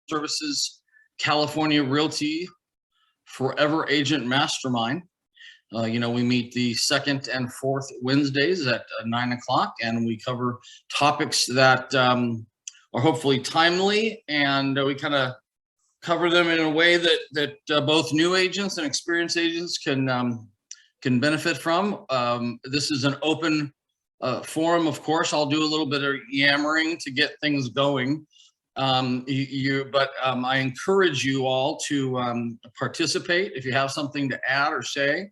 Services California Realty Forever Agent Mastermind. We meet the second and fourth Wednesdays at 9 o'clock, and we cover topics that are hopefully timely, and we kind of cover them in a way that both new agents and experienced agents can benefit from. This is an open forum, of course. I'll do a little bit of yammering to get things going. But I encourage you all to participate. If you have something to add or say,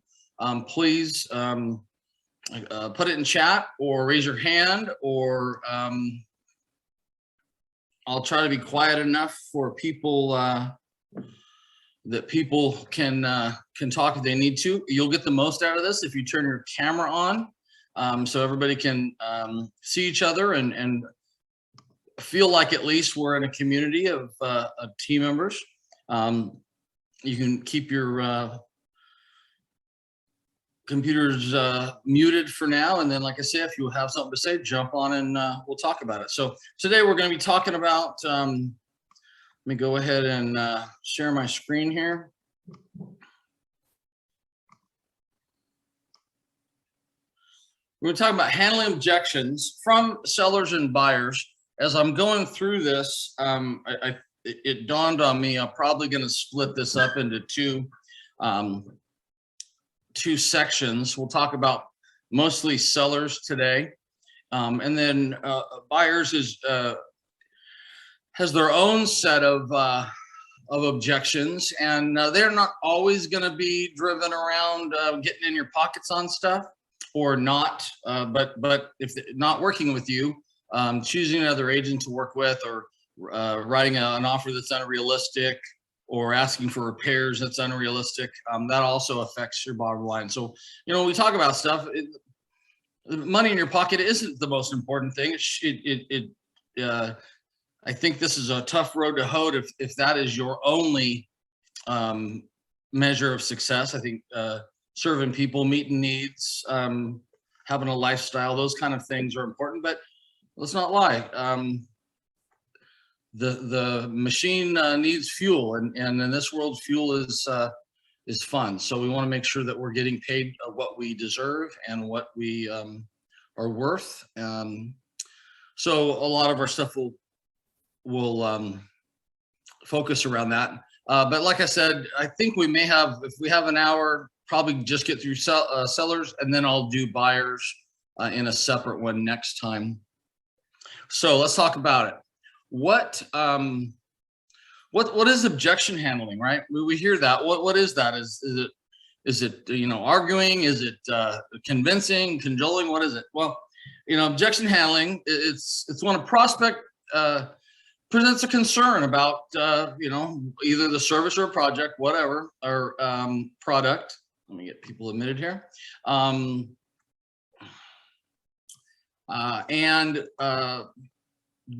please put it in chat or raise your hand, or I'll try to be quiet enough for people that people can talk if they need to. You'll get the most out of this if you turn your camera on, so everybody can see each other and feel like at least we're in a community of team members. You can keep your computers muted for now, and then, like I said, if you have something to say, jump on and we'll talk about it. So today we're going to be talking about, let me go ahead and share my screen here. We're going to talk about handling objections from sellers and buyers. As I'm going through this, it dawned on me I'm probably going to split this up into two sections. We'll talk about mostly sellers today, and then buyers has their own set of objections, and they're not always going to be driven around getting in your pockets on stuff or not, but if not working with you, choosing another agent to work with, or writing an offer that's unrealistic, or asking for repairs that's unrealistic, that also affects your bottom line. So, when we talk about stuff, money in your pocket isn't the most important thing. I think this is a tough road to hoe if that is your only measure of success. I think serving people, meeting needs, having a lifestyle, those kind of things are important, but let's not lie. The machine needs fuel, and in this world, fuel is fun. So we want to make sure that we're getting paid what we deserve and what we are worth. So a lot of our stuff will focus around that. But like I said, I think we may have, if we have an hour, probably just get through sellers, and then I'll do buyers in a separate one next time. So let's talk about it. What is objection handling, right? We hear that. What is that? Is it arguing? Is it convincing, cajoling? What is it? Well, objection handling, it's when a prospect presents a concern about either the service or project, whatever, or product. Let me get people admitted here.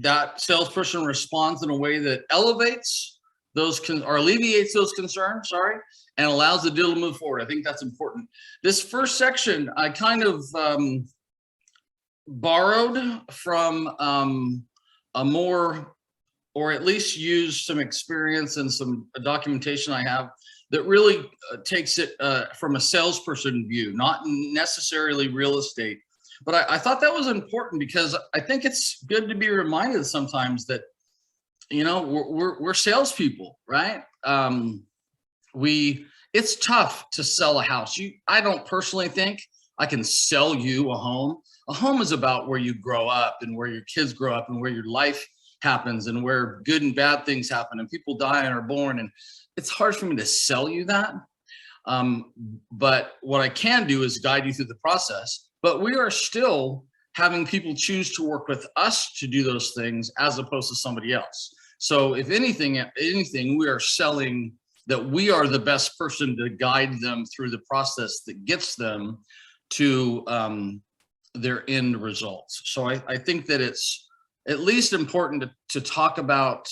That salesperson responds in a way that elevates those or alleviates those concerns, and allows the deal to move forward. I think that's important. This first section, I kind of borrowed from a more, or at least used some experience and some documentation I have that really takes it from a salesperson view, not necessarily real estate. But I thought that was important, because I think it's good to be reminded sometimes that, we're salespeople, right? It's tough to sell a house. I don't personally think I can sell you a home. A home is about where you grow up, and where your kids grow up, and where your life happens, and where good and bad things happen, and people die and are born. And it's hard for me to sell you that. But what I can do is guide you through the process. But we are still having people choose to work with us to do those things, as opposed to somebody else. So if anything, we are selling that we are the best person to guide them through the process that gets them to their end results. So I think that it's at least important to talk about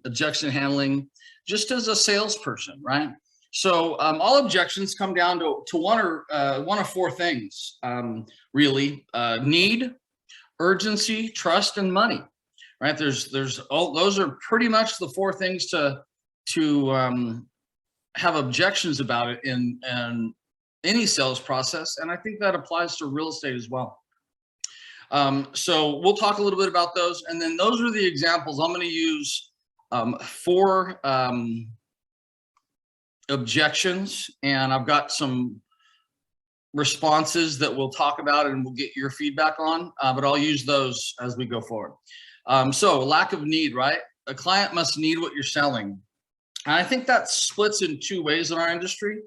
objection handling just as a salesperson, right? So all objections come down to one of four things, really: need, urgency, trust, and money. right? There's all those are pretty much the four things to have objections about it in any sales process, and I think that applies to real estate as well. So we'll talk a little bit about those, and then those are the examples. I'm going to use 4 objections, and I've got some responses that we'll talk about and we'll get your feedback on, but I'll use those as we go forward. So lack of need, right? A client must need what you're selling. And I think that splits in 2 ways in our industry.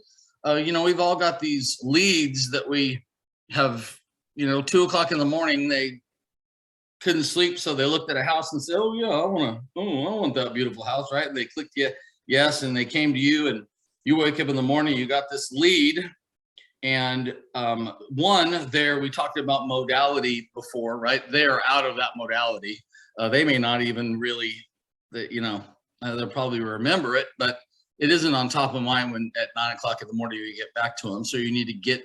We've all got these leads that we have, 2 o'clock in the morning, they couldn't sleep. So they looked at a house and said, oh yeah, I want that beautiful house, right? And they clicked yes. And they came to you, and you wake up in the morning, you got this lead. And we talked about modality before, right? They're out of that modality. They may not even really, they'll probably remember it, but it isn't on top of mind when at 9 o'clock in the morning you get back to them. So you need to get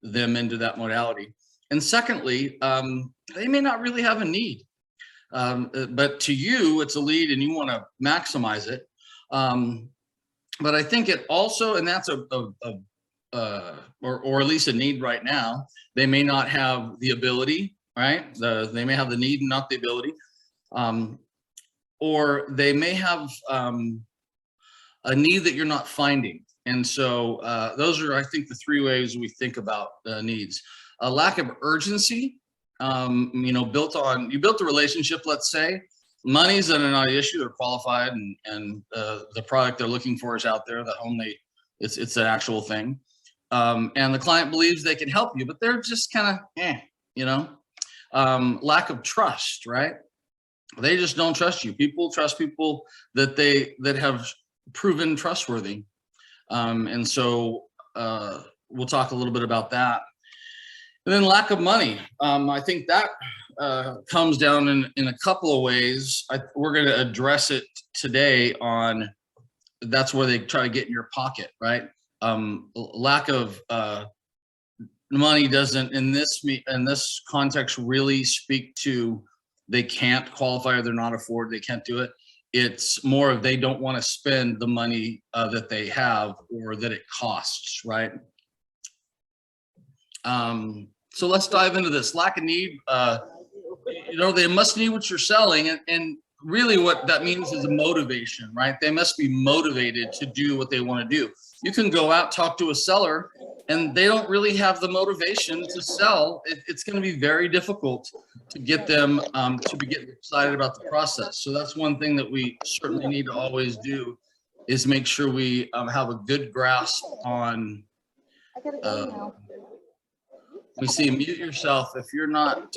them into that modality. And secondly, they may not really have a need, but to you, it's a lead and you want to maximize it. But I think it also, and that's or at least a need right now, they may not have the ability, right? They may have the need and not the ability. Or they may have a need that you're not finding. And so those are, I think, the 3 ways we think about needs. A lack of urgency, built the relationship, let's say. Money's not an issue, they're qualified, and the product they're looking for is out there, the home it's an actual thing. And the client believes they can help you, but they're just kind of, lack of trust, right? They just don't trust you. People trust people that have proven trustworthy. And so we'll talk a little bit about that. And then lack of money. I think that comes down in a couple of ways. We're going to address it today on, that's where they try to get in your pocket, right? Lack of money doesn't in this context really speak to they can't qualify or they're not afford, they can't do it. It's more of they don't want to spend the money that they have or that it costs, right? So let's dive into this. Lack of need. They must need what you're selling, and really what that means is a motivation, right? They must be motivated to do what they want to do. You can go out, talk to a seller, and they don't really have the motivation to sell. It's going to be very difficult to get them to be getting excited about the process. So that's one thing that we certainly need to always do, is make sure we have a good grasp on. Let me see, mute yourself. If you're not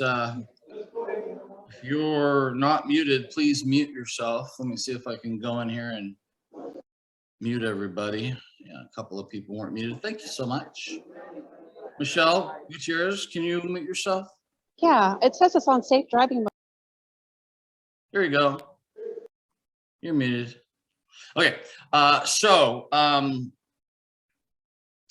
muted, please mute yourself. Let me see if I can go in here and mute everybody. Yeah, a couple of people weren't muted. Thank you so much. Michelle Gutierrez, can you mute yourself? Yeah, it says it's on safe driving mode. There you go. You're muted. Okay,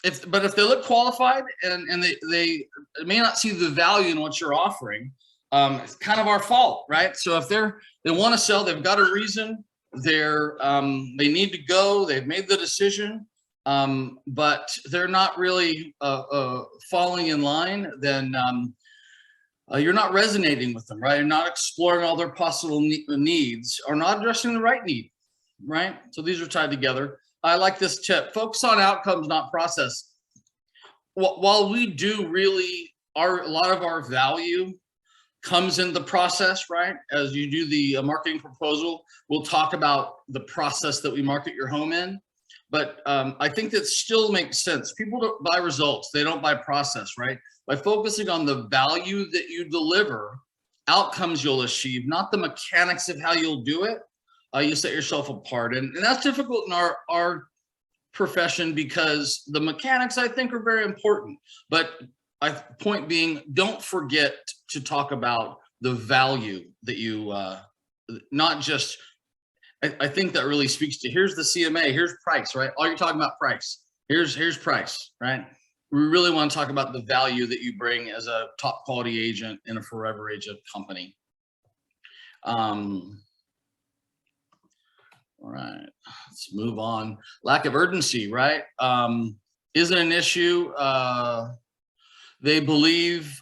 if they look qualified and they may not see the value in what you're offering, it's kind of our fault, right? So if they want to sell, they've got a reason, they need to go, they've made the decision, but they're not really falling in line, then you're not resonating with them, right? You're not exploring all their possible needs, or not addressing the right need, right? So these are tied together. I like this tip: focus on outcomes, not process. While we do really, a lot of our value comes in the process, right? As you do the marketing proposal, we'll talk about the process that we market your home in. But I think that still makes sense. People don't buy results, they don't buy process, right? By focusing on the value that you deliver, outcomes you'll achieve, not the mechanics of how you'll do it, you set yourself apart. And that's difficult in our profession, because the mechanics, I think, are very important. But point being, don't forget to talk about the value that you, not just, I think that really speaks to, here's the CMA, here's price, right? All you're talking about price, here's price, right? We really want to talk about the value that you bring as a top quality agent in a forever agent company. All right, let's move on. Lack of urgency, right? Isn't an issue. They believe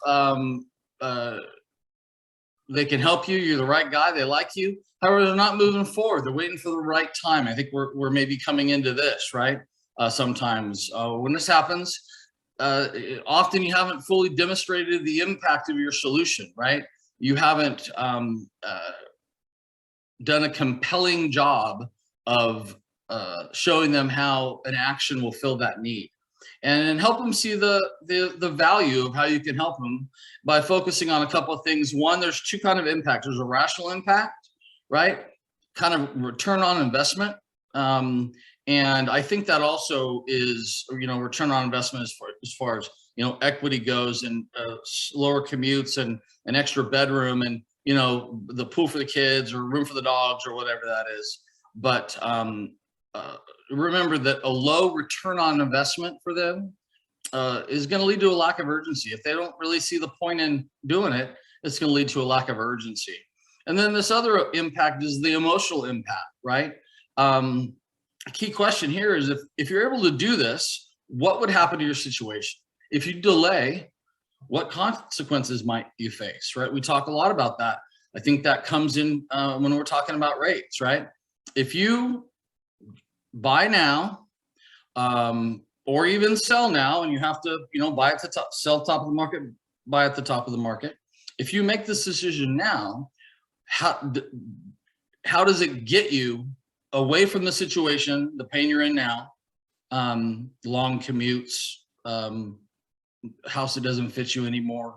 they can help you. You're the right guy. They like you. However, they're not moving forward. They're waiting for the right time. I think we're maybe coming into this, right? Sometimes when this happens, often you haven't fully demonstrated the impact of your solution, right? You haven't done a compelling job of showing them how an action will fill that need, and help them see the value of how you can help them by focusing on a couple of things. One, there's two kind of impacts. There's a rational impact, right? Kind of return on investment. And I think that also is, return on investment as far as, equity goes, and lower commutes and an extra bedroom, and, the pool for the kids or room for the dogs or whatever that is. But remember that a low return on investment for them is going to lead to a lack of urgency. If they don't really see the point in doing it, it's going to lead to a lack of urgency. And then this other impact is the emotional impact, right? A key question here is, if you're able to do this, what would happen to your situation? If you delay, what consequences might you face, right? We talk a lot about that. I think that comes in when we're talking about rates, right? If you buy now, or even sell now, and you have to, buy at the top, sell top of the market, buy at the top of the market. If you make this decision now, how does it get you away from the situation, the pain you're in now, long commutes, house that doesn't fit you anymore,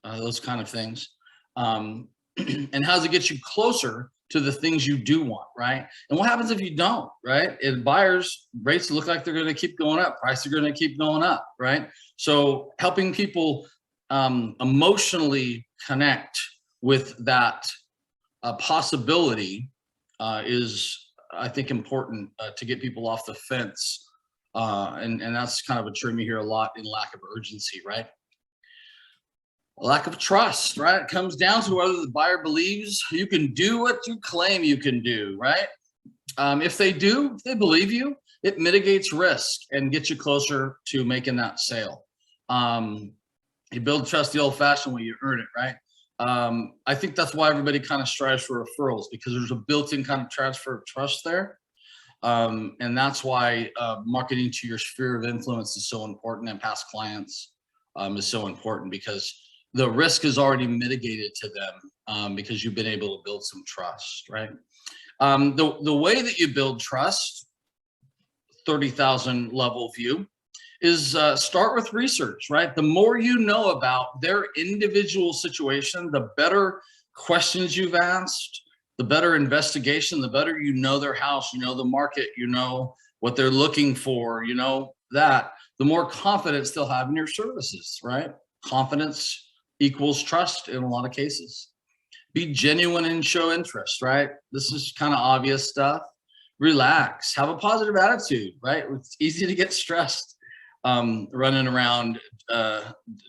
those kind of things. And how does it get you closer to the things you do want, right? And what happens if you don't, right? If buyers, rates look like they're going to keep going up, prices are going to keep going up, right? So helping people emotionally connect with that possibility is, I think, important to get people off the fence. And that's kind of a term you hear a lot in lack of urgency, right? A lack of trust, right? It comes down to whether the buyer believes you can do what you claim you can do, right? If they do, if they believe you, it mitigates risk and gets you closer to making that sale. You build trust the old-fashioned way, you earn it, right? I think that's why everybody kind of strives for referrals, because there's a built-in kind of transfer of trust there. And that's why marketing to your sphere of influence is so important, and past clients is so important, because the risk is already mitigated to them because you've been able to build some trust, right? The way that you build trust, 30,000 level view, is start with research, right? The more you know about their individual situation, the better questions you've asked, the better investigation, the better you know their house, you know the market, you know what they're looking for, you know that, the more confidence they'll have in your services, right? Confidence equals trust in a lot of cases. Be genuine and show interest, right? This is kind of obvious stuff. Relax, have a positive attitude, right? It's easy to get stressed running around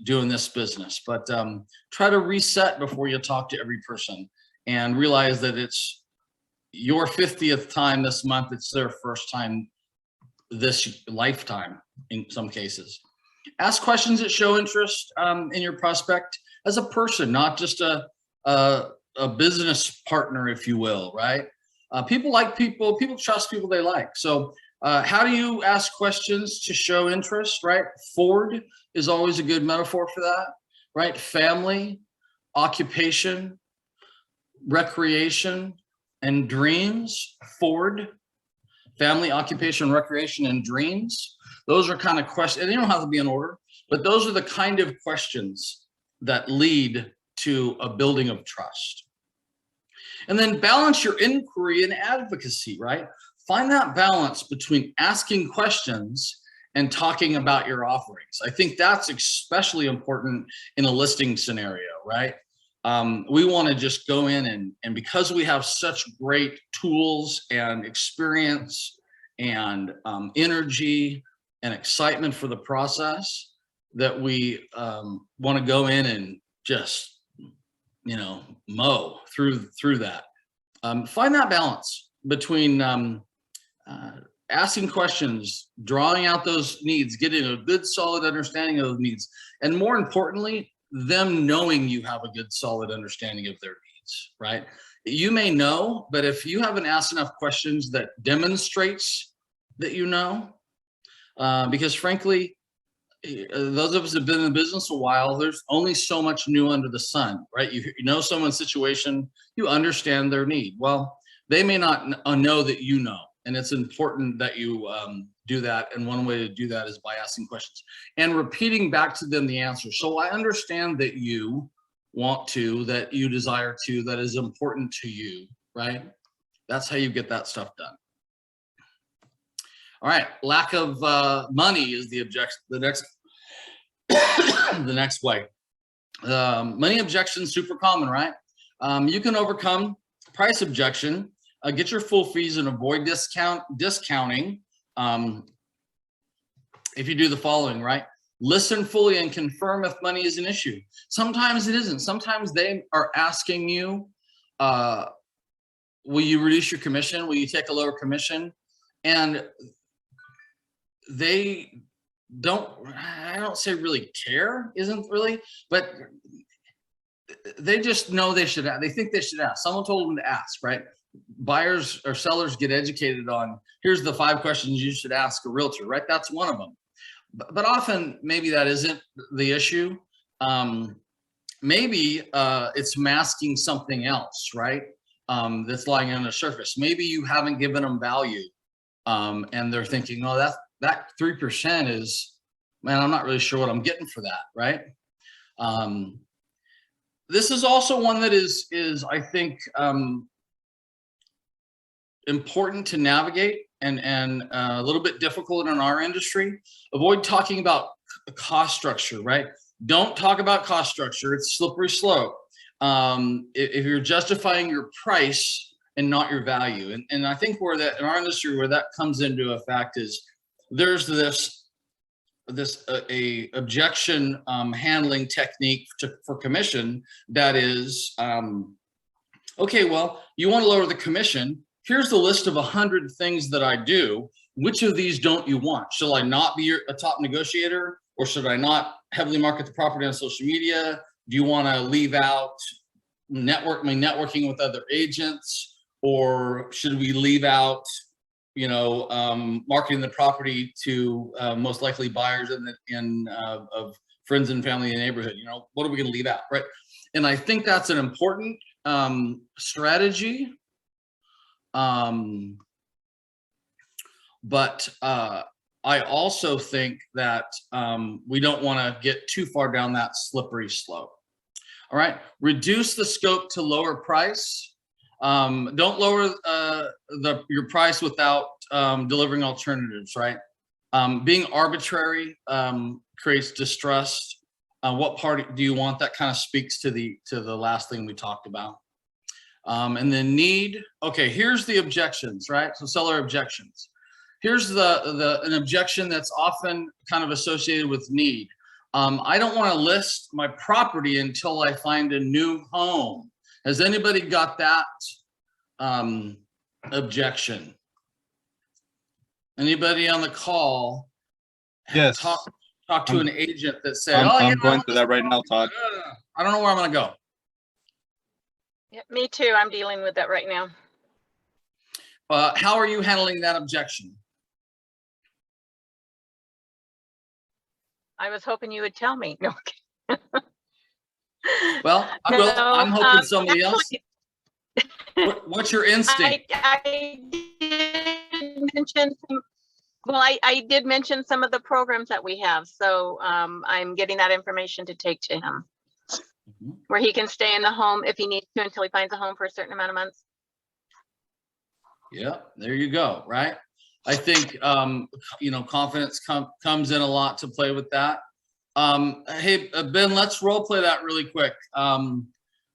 doing this business, but try to reset before you talk to every person, and realize that it's your 50th time this month. It's their first time this lifetime in some cases. Ask questions that show interest in your prospect as a person, not just a business partner, if you will, right? People like people, people trust people they like. So how do you ask questions to show interest, right? Ford is always a good metaphor for that, right? Family, occupation, recreation, and dreams. Ford, family, occupation, recreation, and dreams. Those are kind of questions, and they don't have to be in order, but those are the kind of questions that lead to a building of trust. And then balance your inquiry and advocacy, right? Find that balance between asking questions and talking about your offerings. I think that's especially important in a listing scenario, right? We want to just go in and because we have such great tools and experience and energy and excitement for the process, that we want to go in and just you know, mow through that. Find that balance between asking questions, drawing out those needs, getting a good solid understanding of those needs, and more importantly, them knowing you have a good solid understanding of their needs, right? You may know, but if you haven't asked enough questions that demonstrates that you know, because frankly, those of us that have been in the business a while, there's only so much new under the sun, right? You know someone's situation, you understand their need. Well, they may not know that you know, and it's important that you do that. And one way to do that is by asking questions and repeating back to them the answer. So I understand that you want to, that you desire to, that is important to you, right? That's how you get that stuff done. All right, lack of money is the objection. The next, the next way. Money objection, super common, right? You can overcome price objection, get your full fees, and avoid discounting. If you do the following, right? Listen fully and confirm if money is an issue. Sometimes it isn't. Sometimes they are asking you, will you reduce your commission? Will you take a lower commission? And they don't, I don't say really care, isn't really, but they just know they should, they think they should ask. Someone told them to ask, right? Buyers or sellers get educated on, here's the 5 questions you should ask a realtor, right? That's one of them. But often maybe that isn't the issue. Maybe it's masking something else, right? That's lying on the surface. Maybe you haven't given them value, and they're thinking, oh, that 3% is, man, I'm not really sure what I'm getting for that, right? This is also one that is I think, important to navigate and a little bit difficult in our industry. Avoid talking about cost structure, right? Don't talk about cost structure. It's slippery slope. If you're justifying your price and not your value. And I think where that in our industry, where that comes into effect is there's this objection handling technique for commission that is, okay, well, you want to lower the commission. Here's the list of 100 things that I do. Which of these don't you want? Shall I not be a top negotiator, or should I not heavily market the property on social media? Do you want to leave out networking with other agents, or should we leave out, you know, marketing the property to most likely buyers of friends and family in the neighborhood? You know, what are we going to leave out, right? And I think that's an important strategy. But I also think that we don't want to get too far down that slippery slope. All right, reduce the scope to lower price. Don't lower your price without delivering alternatives, right? Being arbitrary creates distrust. What party do you want? That kind of speaks to the last thing we talked about. And then need, okay, here's the objections, right? So seller objections. Here's an objection that's often kind of associated with need. I don't want to list my property until I find a new home. Has anybody got that objection? Anybody on the call? Yes. Talk to an agent that said, I'm going through that right now, Todd. I don't know where I'm going to go. Yeah, me too. I'm dealing with that right now. How are you handling that objection? I was hoping you would tell me. No. Well, I'm hoping somebody else. What's your instinct? I did mention some, well, I did mention some of the programs that we have. So I'm getting that information to take to him. Where he can stay in the home if he needs to until he finds a home for a certain amount of months. Yeah, there you go, right? I think, you know, confidence comes in a lot to play with that. Hey, Ben, let's role play that really quick.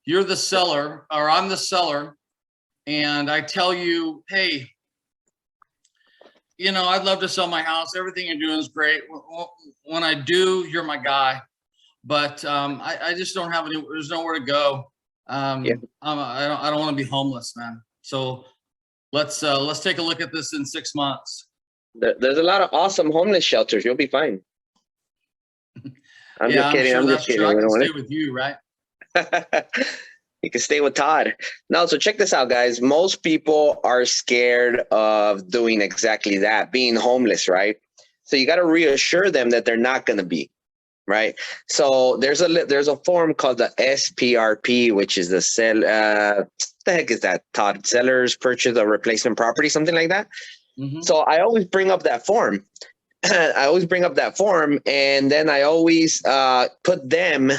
You're the seller, or I'm the seller, and I tell you, hey, you know, I'd love to sell my house. Everything you're doing is great. When I do, you're my guy. But I just don't have there's nowhere to go. Yeah. I don't want to be homeless, man. So let's take a look at this in 6 months. There's a lot of awesome homeless shelters. You'll be fine. I'm just kidding. Sure I'm that's just kidding. true. I We can don't stay wanna- with you, right? You can stay with Todd. No, so check this out, guys. Most people are scared of doing exactly that, being homeless, right? So you got to reassure them that they're not going to be, right? So there's a form called the SPRP, which is the what the heck is that, Todd? Seller's purchase of replacement property, something like that. Mhm. So I always bring up that form. And then I always put them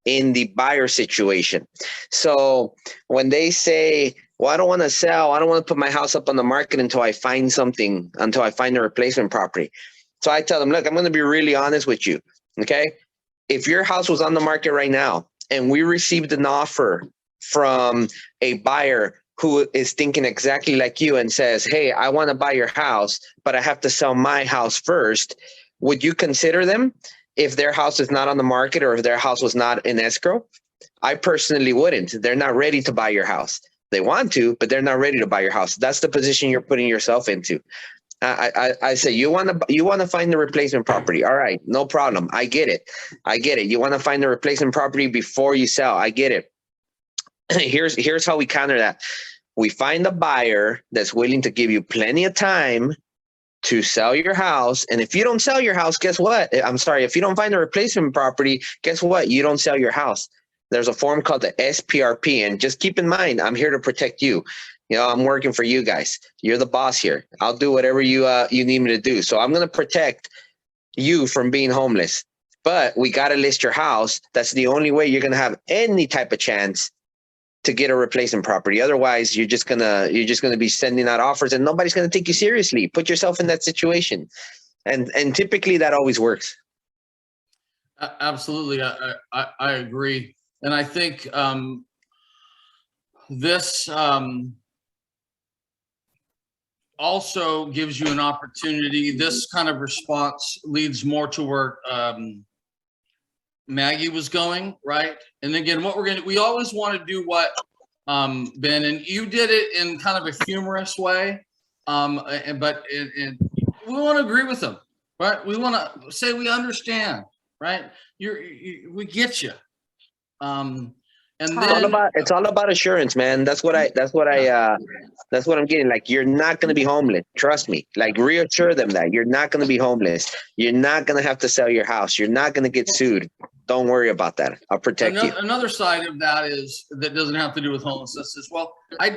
in the buyer situation. So when they say, well, I don't want to sell, I don't want to put my house up on the market until I find a replacement property. So I tell them, look, I'm going to be really honest with you. Okay. If your house was on the market right now and we received an offer from a buyer who is thinking exactly like you and says, hey, I want to buy your house, but I have to sell my house first, would you consider them if their house is not on the market or if their house was not in escrow? I personally wouldn't. They're not ready to buy your house. They want to, but they're not ready to buy your house. That's the position you're putting yourself into. I say, you want to find the replacement property. All right, no problem. I get it. You want to find the replacement property before you sell. I get it. Here's how we counter that. We find a buyer that's willing to give you plenty of time to sell your house. And if you don't sell your house, guess what? I'm sorry, if you don't find a replacement property, guess what? You don't sell your house. There's a form called the SPRP. And just keep in mind, I'm here to protect you. You know, I'm working for you guys. You're the boss here. I'll do whatever you need me to do. So I'm going to protect you from being homeless. But we got to list your house. That's the only way you're going to have any type of chance to get a replacement property. Otherwise, you're just gonna be sending out offers and nobody's gonna take you seriously. Put yourself in that situation. And typically that always works. Absolutely. I agree. And I think this also gives you an opportunity. This kind of response leads more to where Maggie was going, right? And again, we always want to do what Ben, and you did it in kind of a humorous way, but we want to agree with them, right? We want to say we understand, right? We get you. And then It's all about assurance, man. That's what I'm getting. Like, you're not going to be homeless. Trust me. Like, reassure them that you're not going to be homeless. You're not going to have to sell your house. You're not going to get sued. Don't worry about that. I'll protect you. Another side of that that doesn't have to do with homelessness is, well,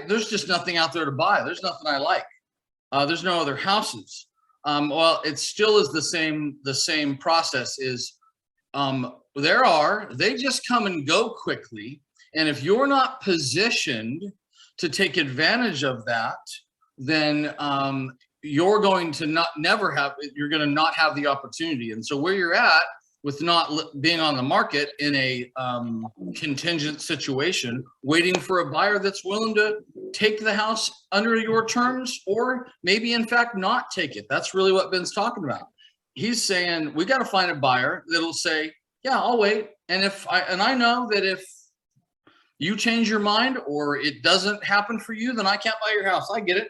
there's just nothing out there to buy. There's nothing I like. There's no other houses. Well, it still is the same process. Is they just come and go quickly. And if you're not positioned to take advantage of that, then you're going to not have the opportunity. And so where you're at with not being on the market in a contingent situation, waiting for a buyer that's willing to take the house under your terms, or maybe in fact not take it. That's really what Ben's talking about. He's saying we got to find a buyer that'll say, yeah, I'll wait. And I know that if you change your mind or it doesn't happen for you, then I can't buy your house. I get it,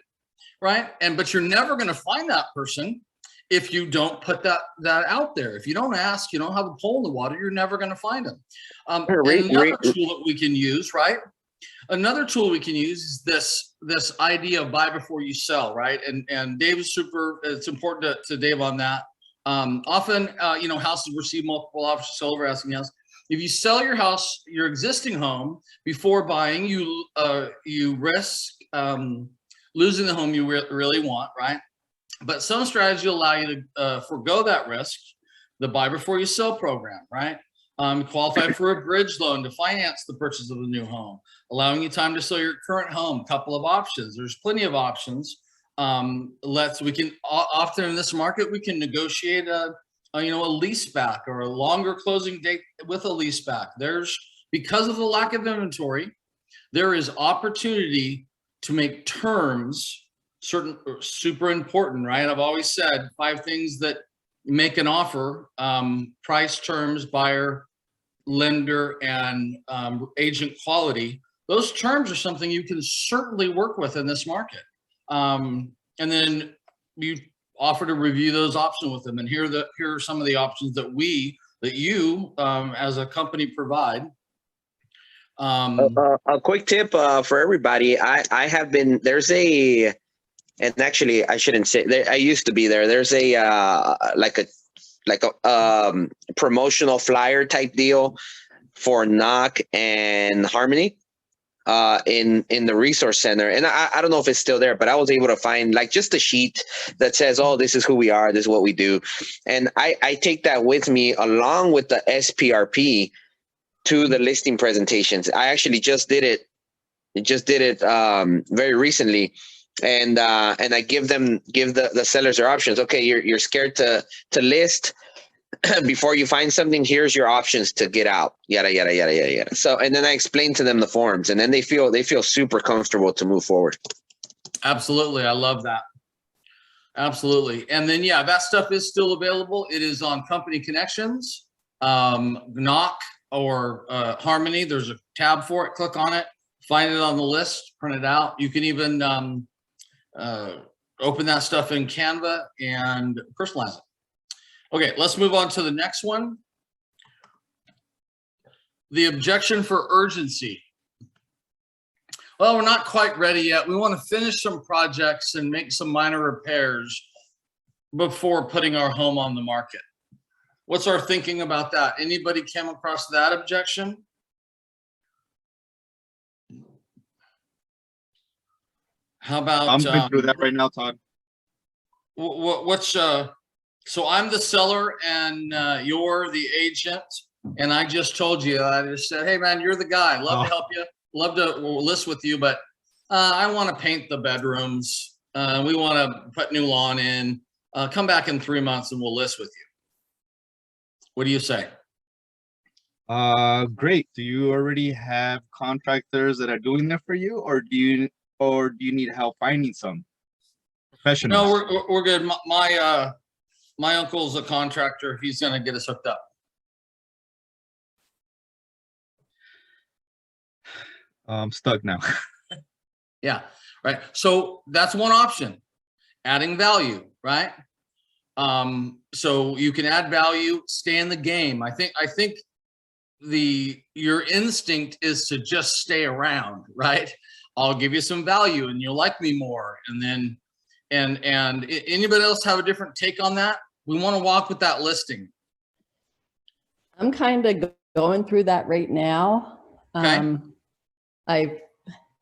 right? But you're never going to find that person if you don't put that out there. If you don't ask, you don't have a pole in the water, you're never going to find them. Another tool that we can use, right? Another tool we can use is this idea of buy before you sell, right? And Dave is it's important to Dave on that. Often, houses receive multiple offers to sell over asking house. If you sell your house, your existing home, before buying, you risk losing the home you really want, right? But some strategy will allow you to forego that risk, the buy before you sell program, right? Qualify for a bridge loan to finance the purchase of a new home, allowing you time to sell your current home. Couple of options. There's plenty of options. We can often in this market, we can negotiate a lease back or a longer closing date with a lease back. Because of the lack of inventory, there is opportunity to make terms super important, right? I've always said 5 things that make an offer: price, terms, buyer, lender, and agent quality. those terms are something you can certainly work with in this market. And then you offer to review those options with them. And here are some of the options that you as a company provide. A quick tip for everybody. I have been, and actually I shouldn't say, I used to be there. There's a like a promotional flyer type deal for Knock and Harmony in the resource center. And I don't know if it's still there, but I was able to find like just a sheet that says, oh, this is who we are, this is what we do. And I take that with me along with the SPRP to the listing presentations. I actually just did it very recently. And I give the sellers their options. Okay, you're scared to list before you find something. Here's your options to get out. Yada yada yada yada yada. So, and then I explain to them the forms, and then they feel super comfortable to move forward. Absolutely, I love that. Absolutely, and then yeah, that stuff is still available. It is on Company Connections, Knock or Harmony. There's a tab for it. Click on it, find it on the list, print it out. You can even open that stuff in Canva and personalize it. Okay, let's move on to the next one. The objection for urgency. Well, we're not quite ready yet. We want to finish some projects and make some minor repairs before putting our home on the market. What's our thinking about that? Anybody came across that objection? How about I'm going through that right now, Todd. So I'm the seller and you're the agent, and I just told you, I just said, hey man, you're the guy. Love to help you. Love to list with you, but I want to paint the bedrooms. We want to put new lawn in. Come back in 3 months and we'll list with you. What do you say? Great. Do you already have contractors that are doing that for you, or do you need help finding some professionals? No, we're good. My uncle's a contractor. He's going to get us hooked up. I'm stuck now. Yeah, right. So that's one option, adding value, right? So you can add value, stay in the game. I think your instinct is to just stay around, right? I'll give you some value and you'll like me more. And then, and anybody else have a different take on that? We want to walk with that listing. I'm kind of going through that right now. Okay. I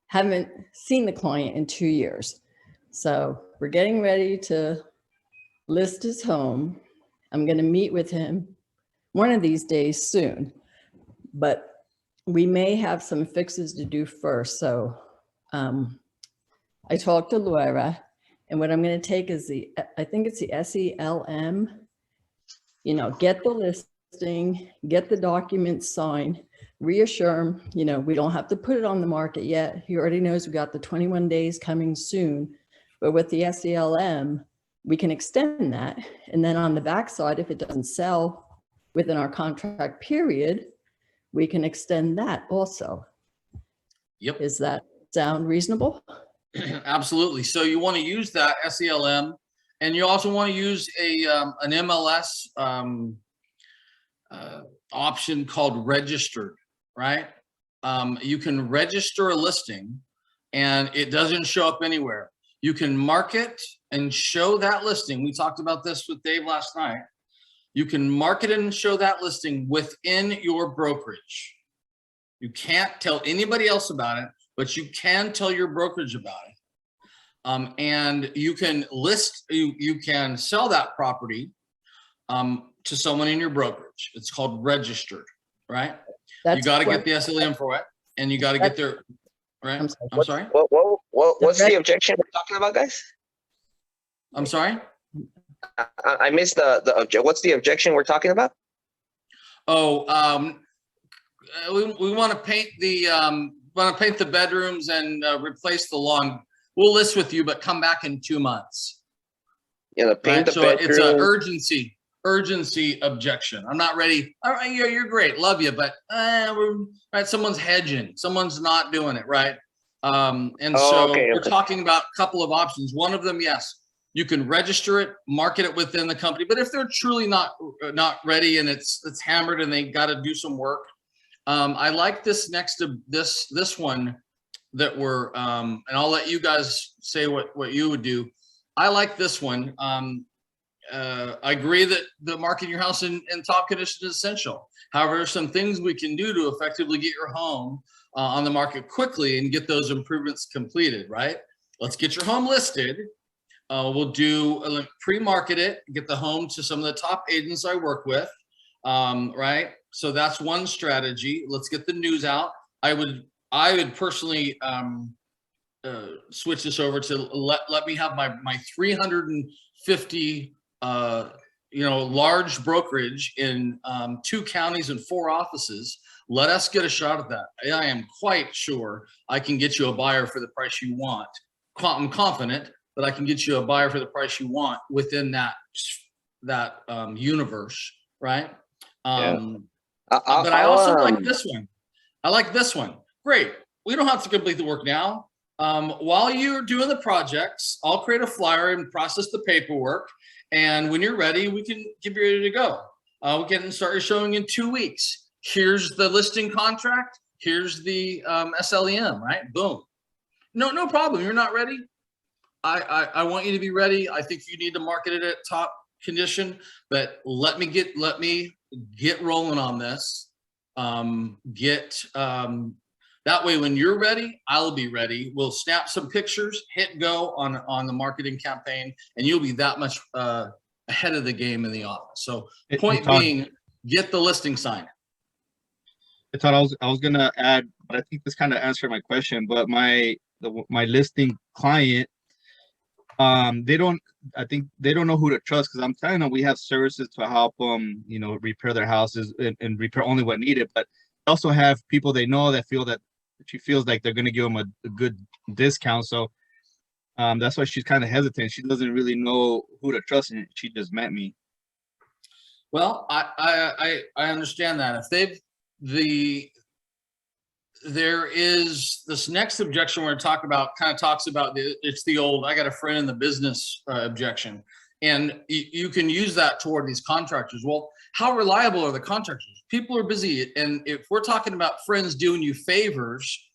haven't seen the client in 2 years. So we're getting ready to list his home. I'm going to meet with him one of these days soon, but we may have some fixes to do first. So I talked to Laura, and what I'm going to take is I think it's the SELM, get the listing, get the documents signed, reassure him, we don't have to put it on the market yet. He already knows we got the 21 days coming soon, but with the SELM, we can extend that. And then on the backside, if it doesn't sell within our contract period, we can extend that also. Yep. Does that sound reasonable? Absolutely. So you want to use that SELM, and you also want to use an MLS option called registered, right? You can register a listing and it doesn't show up anywhere. You can mark it and show that listing. We talked about this with Dave last night. You can mark it and show that listing within your brokerage. You can't tell anybody else about it, but you can tell your brokerage about it. And you can you can sell that property to someone in your brokerage. It's called registered, right? You got to get the SLM for it, and you got to get their, right? I'm sorry. What's the objection we're talking about, guys? I'm sorry. I missed the object. What's the objection we're talking about? Oh, we want to paint the bedrooms and replace the lawn. We'll list with you, but come back in 2 months. Yeah, paint the so bedroom. It's an urgency urgency objection. I'm not ready. All right, yeah, you're great, love you, but right, someone's hedging, someone's not doing it right. And so we're talking about a couple of options. One of them, yes, you can register it, market it within the company. But if they're truly not ready and it's hammered and they got to do some work, I like this next to this one that we're and I'll let you guys say what you would do. I like this one. I agree that the marketing your house in top condition is essential. However, there's some things we can do to effectively get your home on the market quickly and get those improvements completed, right? Let's get your home listed. We'll do pre-market it, get the home to some of the top agents I work with, right? So that's one strategy. Let's get the news out. I would personally switch this over to let me have my 350 large brokerage in 2 counties and 4 offices. Let us get a shot at that. I am quite sure I can get you a buyer for the price you want. I'm confident that I can get you a buyer for the price you want within that universe, right? But I also like this one. I like this one. Great. We don't have to complete the work now. While you're doing the projects, I'll create a flyer and process the paperwork. And when you're ready, we can get you ready to go. We can start showing in 2 weeks. Here's the listing contract. Here's the SLEM, right? Boom. No problem. You're not ready. I want you to be ready. I think you need to market it at top condition, but let me get rolling on this. That way, when you're ready, I'll be ready. We'll snap some pictures, hit go on the marketing campaign, and you'll be that much ahead of the game in the office. So point being, get the listing signed. I thought I was gonna add, but I think this kind of answered my question. But my listing client, they don't know who to trust, because I'm telling them we have services to help them, repair their houses and repair only what needed. But they also have people they know that feel that she feels like they're going to give them a good discount. So that's why she's kind of hesitant. She doesn't really know who to trust, and she just met me. Well, I understand that. If there is this next objection we're going to talk about, kind of talks about it's the old I got a friend in the business objection, and you can use that toward these contractors. Well, how reliable are the contractors? People are busy, and if we're talking about friends doing you favors,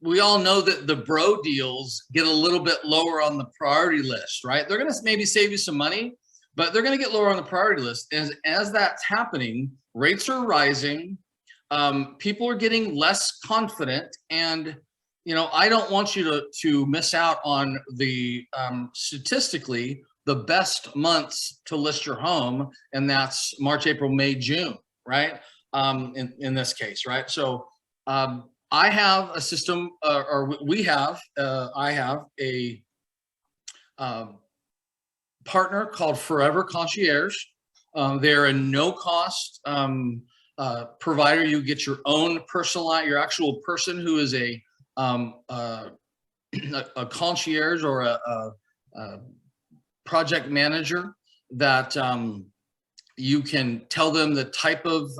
we all know that the bro deals get a little bit lower on the priority list, right? They're going to maybe save you some money, but they're going to get lower on the priority list. As that's happening, rates are rising. People are getting less confident, and I don't want you to miss out on the statistically the best months to list your home, and that's March, April, May, June, right? In this case, right? So I have a system, I have a partner called Forever Concierge. They're a no-cost provider. You get your own personalized, your actual person who is a concierge or a project manager that you can tell them the type of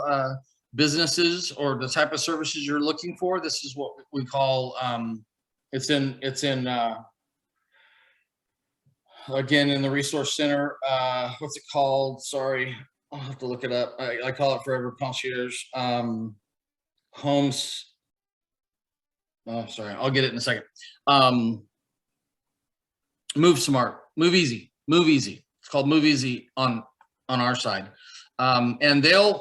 businesses or the type of services you're looking for. This is what we call it's in again in the resource center. What's it called? Sorry, I'll have to look it up. I call it Forever Concierge. Homes. Oh, sorry, I'll get it in a second. Move Smart, Move Easy. Move Easy. It's called Move Easy on our side, and they're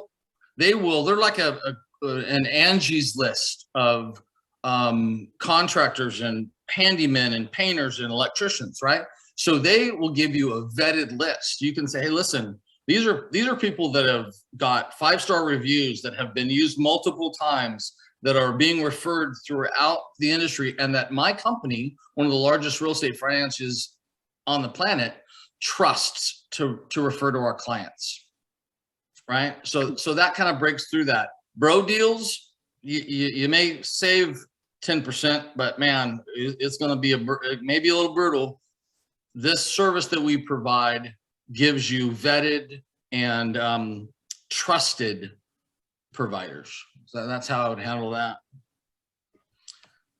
like an Angie's List of contractors and handymen and painters and electricians, right? So they will give you a vetted list. You can say, hey, listen, these are people that have got 5-star reviews, that have been used multiple times, that are being referred throughout the industry, and that my company, one of the largest real estate finances on the planet, trusts to refer to our clients, right? So that kind of breaks through that. Bro deals, you may save 10%, but man, it's going to be maybe a little brutal. This service that we provide gives you vetted and trusted providers. So that's how I would handle that.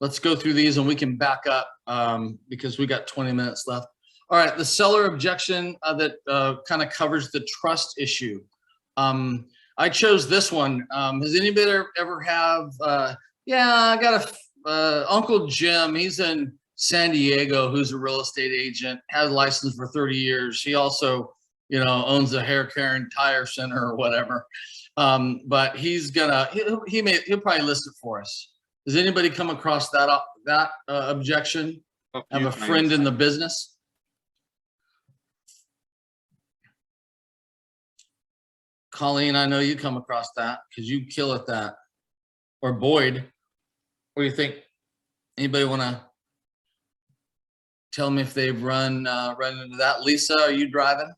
Let's go through these and we can back up because we got 20 minutes left. All right, the seller objection that kind of covers the trust issue. I chose this one. Has anybody ever have, yeah, I got a Uncle Jim, he's in San Diego, who's a real estate agent, has a license for 30 years. He also, you know, owns a hair care and tire center or whatever. But he's gonna, he'll probably list it for us. Does anybody come across that objection? Have a friend in the business? Colleen, I know you come across that because you kill at that. Or Boyd, what do you think? Anybody want to tell me if they've run into that? Lisa, are you driving?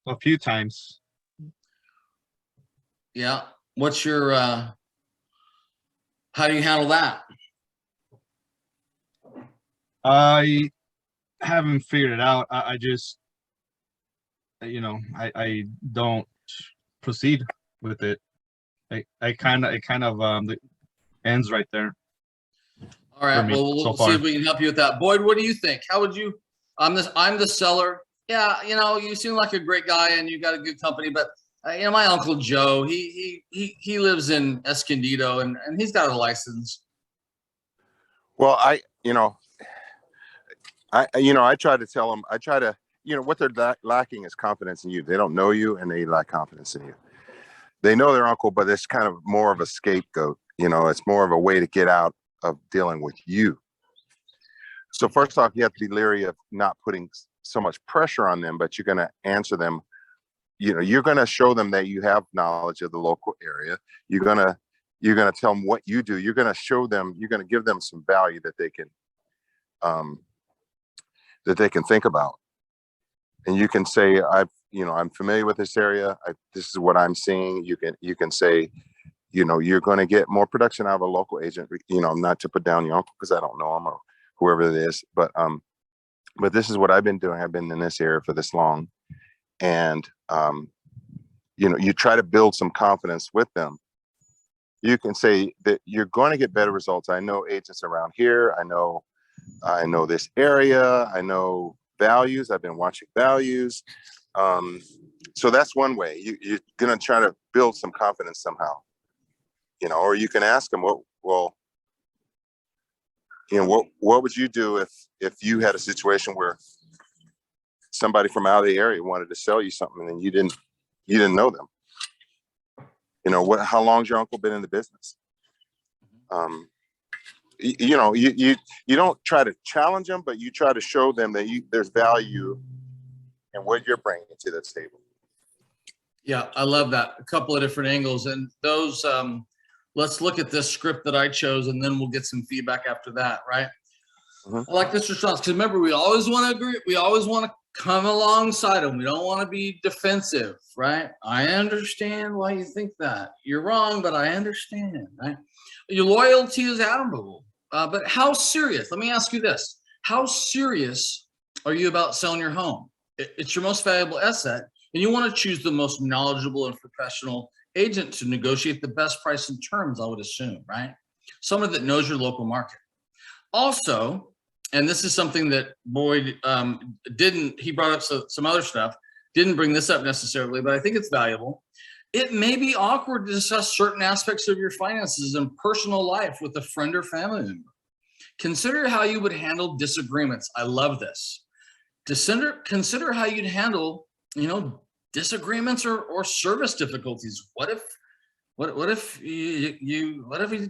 A few times. Yeah. What's your, how do you handle that? I haven't figured it out. I just, you know, I don't proceed with it. It kind of ends right there. All right. Well, we'll see if we can help you with that. Boyd, what do you think? How would you? I'm the seller. Yeah, you know, you seem like a great guy and you got a good company, but you know, my Uncle Joe, he lives in Escondido and he's got a license. Well, I try to tell them, what they're lacking is confidence in you. They don't know you and they lack confidence in you. They know their uncle, but it's kind of more of a scapegoat. You know, it's more of a way to get out of dealing with you. So first off, you have to be leery of not putting so much pressure on them, but you're going to answer them. You know, you're going to show them that you have knowledge of the local area. You're going to tell them what you do. You're going to show them, you're going to give them some value that they can think about. And you can say, I'm familiar with this area. This is what I'm seeing. You can say, you know, you're going to get more production out of a local agent, you know, not to put down your uncle because I don't know him or whoever it is, but this is what I've been doing. I've been in this area for this long. And, you know, you try to build some confidence with them. You can say that you're going to get better results. I know agents around here. I know this area. I know values. I've been watching values. So that's one way. You're going to try to build some confidence somehow, you know, or you can ask them, what would you do if you had a situation where somebody from out of the area wanted to sell you something and you didn't know them? You know, how long's your uncle been in the business? You know, you don't try to challenge them, but you try to show them that there's value in what you're bringing to the table. Yeah, I love that. A couple of different angles, and those. Let's look at this script that I chose, and then we'll get some feedback after that. Right? I like this response because remember, we always want to agree. We always want to come alongside them. We don't want to be defensive, right? I understand why you think that. You're wrong, but I understand, right? Your loyalty is admirable. But how serious? Let me ask you this. How serious are you about selling your home? It's your most valuable asset, and you want to choose the most knowledgeable and professional agent to negotiate the best price and terms, I would assume, right? Someone that knows your local market. Also, and this is something that Boyd he brought up some other stuff, didn't bring this up necessarily, but I think it's valuable. It may be awkward to discuss certain aspects of your finances and personal life with a friend or family member. Consider how you would handle disagreements. I love this. Consider how you'd handle, you know, disagreements or service difficulties. What if he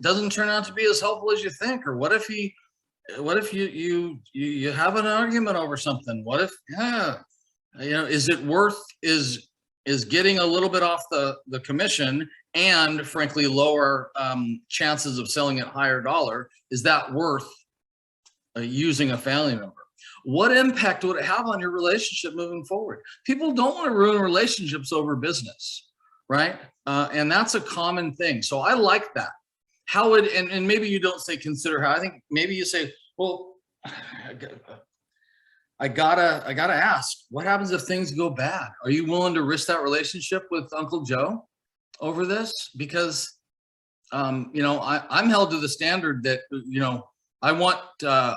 doesn't turn out to be as helpful as you think, or what if you have an argument over something? What if, you know, is it worth is getting a little bit off the commission and frankly lower chances of selling at higher dollar? Is that worth using a family member? What impact would it have on your relationship moving forward? People don't want to ruin relationships over business, right? And that's a common thing. So I like that. How would, and maybe you don't say consider how, I think maybe you say, well, I gotta ask, what happens if things go bad? Are you willing to risk that relationship with Uncle Joe over this? Because, you know, I'm held to the standard that, you know, I want, I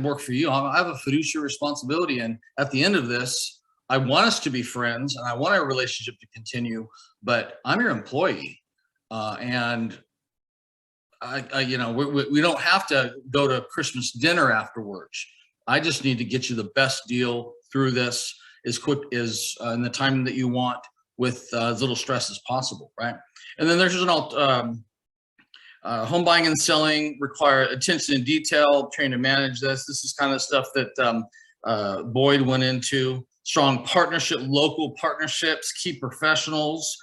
work for you. I have a fiduciary responsibility. And at the end of this, I want us to be friends and I want our relationship to continue, but I'm your employee. And you know, we don't have to go to Christmas dinner afterwards. I just need to get you the best deal through this as quick as in the time that you want with as little stress as possible, right? And then there's an home buying and selling require attention to detail, train to manage this. This is kind of stuff that Boyd went into. Strong partnership, local partnerships, key professionals.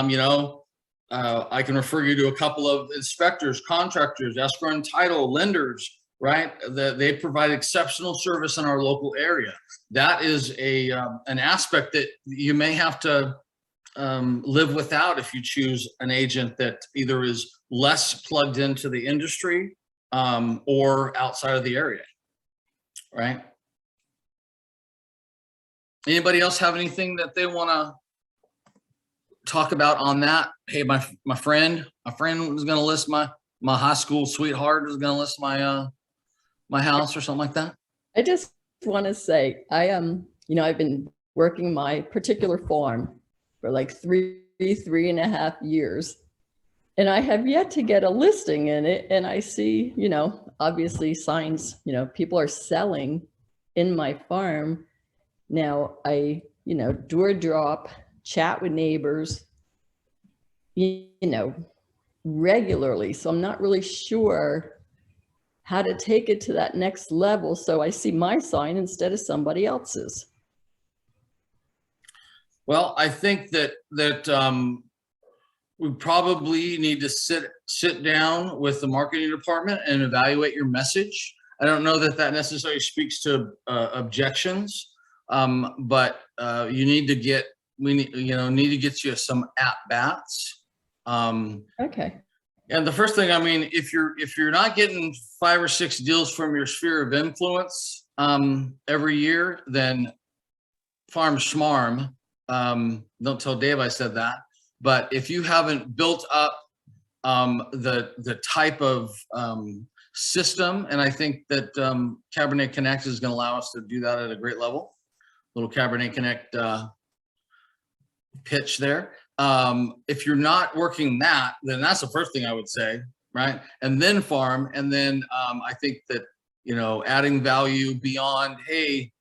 You know, I can refer you to a couple of inspectors, contractors, escrow and title, lenders, right? They provide exceptional service in our local area. That is an aspect that you may have to live without if you choose an agent that either is less plugged into the industry or outside of the area, right? Anybody else have anything that they want to talk about on that? Hey, my friend was going to list my high school sweetheart was going to list my my house or something like that. I just want to say, you know, I've been working my particular farm for like three and a half years, and I have yet to get a listing in it. And I see, you know, obviously signs, you know, people are selling in my farm. Now I, you know, door drop, chat with neighbors, you know, regularly. So I'm not really sure how to take it to that next level. So I see my sign instead of somebody else's. Well, I think that we probably need to sit down with the marketing department and evaluate your message. I don't know that that necessarily speaks to objections, but you need to get need to get you some at bats. Okay. And the first thing, I mean, if you're not getting 5 or 6 deals from your sphere of influence every year, then farm schmarm. Don't tell Dave I said that. But if you haven't built up the type of system, and I think that Cabernet Connect is going to allow us to do that at a great level. Little Cabernet Connect pitch there. If you're not working that, then that's the first thing I would say, right? And then farm, and then I think that, you know, adding value beyond, hey,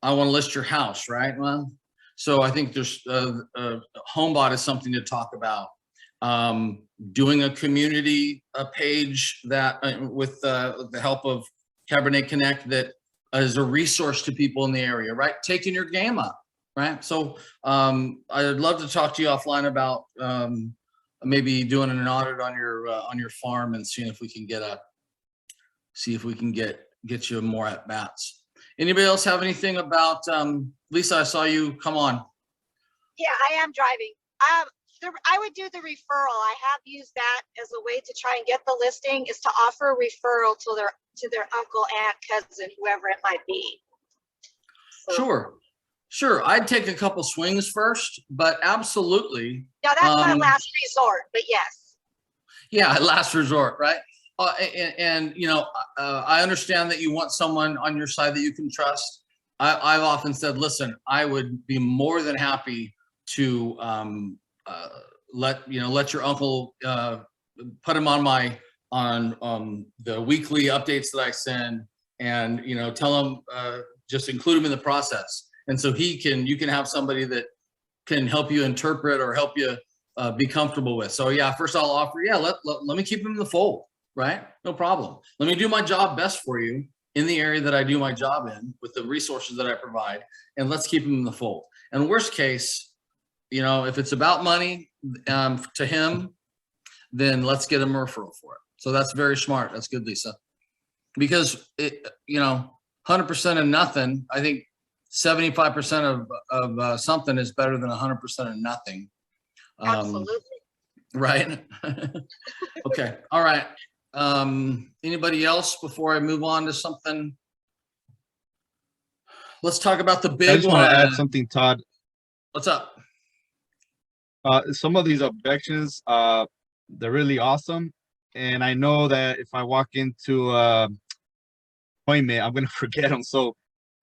I want to list your house, right? Well, so I think there's HomeBot is something to talk about. Doing a community page that with the help of Cabernet Connect that is a resource to people in the area, right? Taking your game up, right? So I'd love to talk to you offline about maybe doing an audit on your farm and seeing if we can get you more at bats. Anybody else have anything about Lisa? I saw you come on. Yeah, I am driving. I would do the referral. I have used that as a way to try and get the listing, is to offer a referral to their uncle, aunt, cousin, whoever it might be. So, Sure. I'd take a couple swings first, but absolutely. Yeah, that's my last resort, but yes. Yeah, last resort, right? And you know, I understand that you want someone on your side that you can trust. I've often said, listen, I would be more than happy to let your uncle put him on the weekly updates that I send, and you know, tell him just include him in the process, and so you can have somebody that can help you interpret or help you be comfortable with. So yeah, first I'll offer, yeah, let me keep him in the fold. Right? No problem. Let me do my job best for you in the area that I do my job in with the resources that I provide, and let's keep him in the fold. And worst case, you know, if it's about money to him, then let's get him a referral for it. So that's very smart. That's good, Lisa. Because you know, 100% of nothing, I think 75% of something is better than 100% of nothing. Absolutely. Right? Okay. All right. Anybody else before I move on to something Let's talk about the I big just want to add one. something, Todd. What's up? Some of these objections, they're really awesome. And I know that if I walk into appointment, I'm going to forget them. So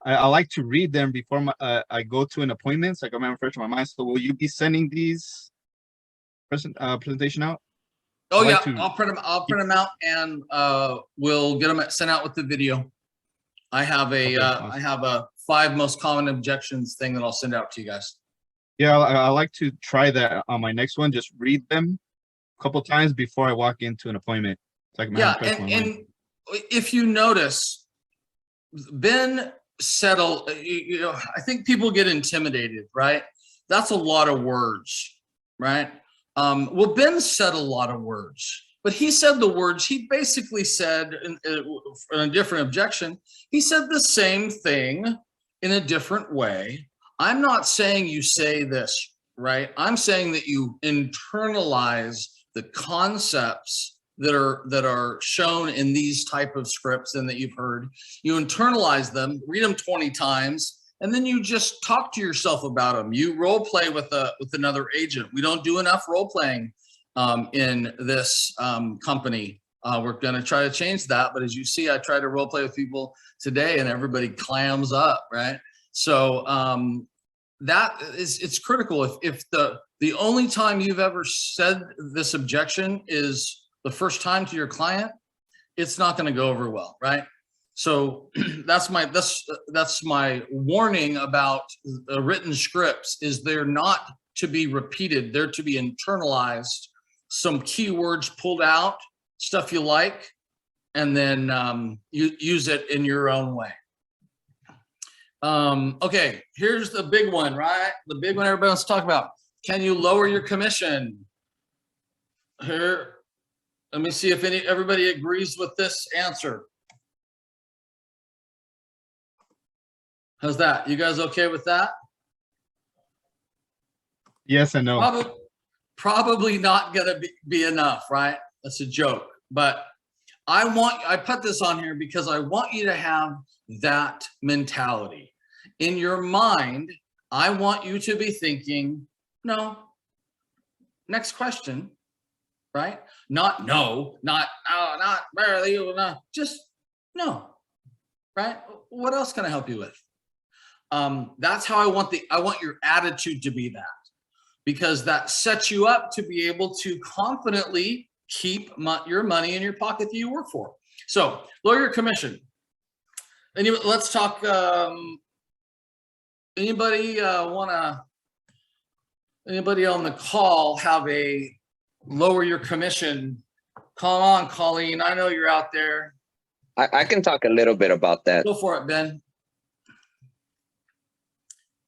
I like to read them before I go to an appointment, so I can refresh my mind. So will you be sending these presentation out? Oh I yeah, like to- I'll print them out and we'll get them sent out with the video. I have a Okay, awesome. I have a 5 most common objections thing that I'll send out to you guys. Yeah, I like to try that on my next one. Just read them a couple times before I walk into an appointment. So I can Yeah, refresh my mind. and if you notice, Ben said, I think people get intimidated, right? That's a lot of words, right? Well, Ben said a lot of words, but he said the words, he basically said in a different objection, he said the same thing in a different way. I'm not saying you say this, right? I'm saying that you internalize the concepts that are shown in these type of scripts and that you've heard. You internalize them, read them 20 times, and then you just talk to yourself about them. You role play with another agent. We don't do enough role playing in this company. We're going to try to change that, but as you see, I try to role play with people today, and everybody clams up, right? So it's critical. If the only time you've ever said this objection is the first time to your client, it's not going to go over well, right? So that's my warning about written scripts, is they're not to be repeated. They're to be internalized, some keywords pulled out, stuff you like, and then you use it in your own way. Okay, here's the big one, right? The big one everybody wants to talk about. Can you lower your commission? Here, let me see if everybody agrees with this answer. How's that? You guys okay with that? Yes and no. Probably not gonna be enough, right? That's a joke. But I put this on here because I want you to have that mentality. In your mind, I want you to be thinking, no, next question, right? Not no, not barely, no, just no, right? What else can I help you with? That's how I want your attitude to be that, because that sets you up to be able to confidently keep your money in your pocket that you work for. So lower your commission. Anyway, let's talk. Anybody on the call have a lower your commission? Come on, Colleen. I know you're out there. I can talk a little bit about that. Go for it, Ben.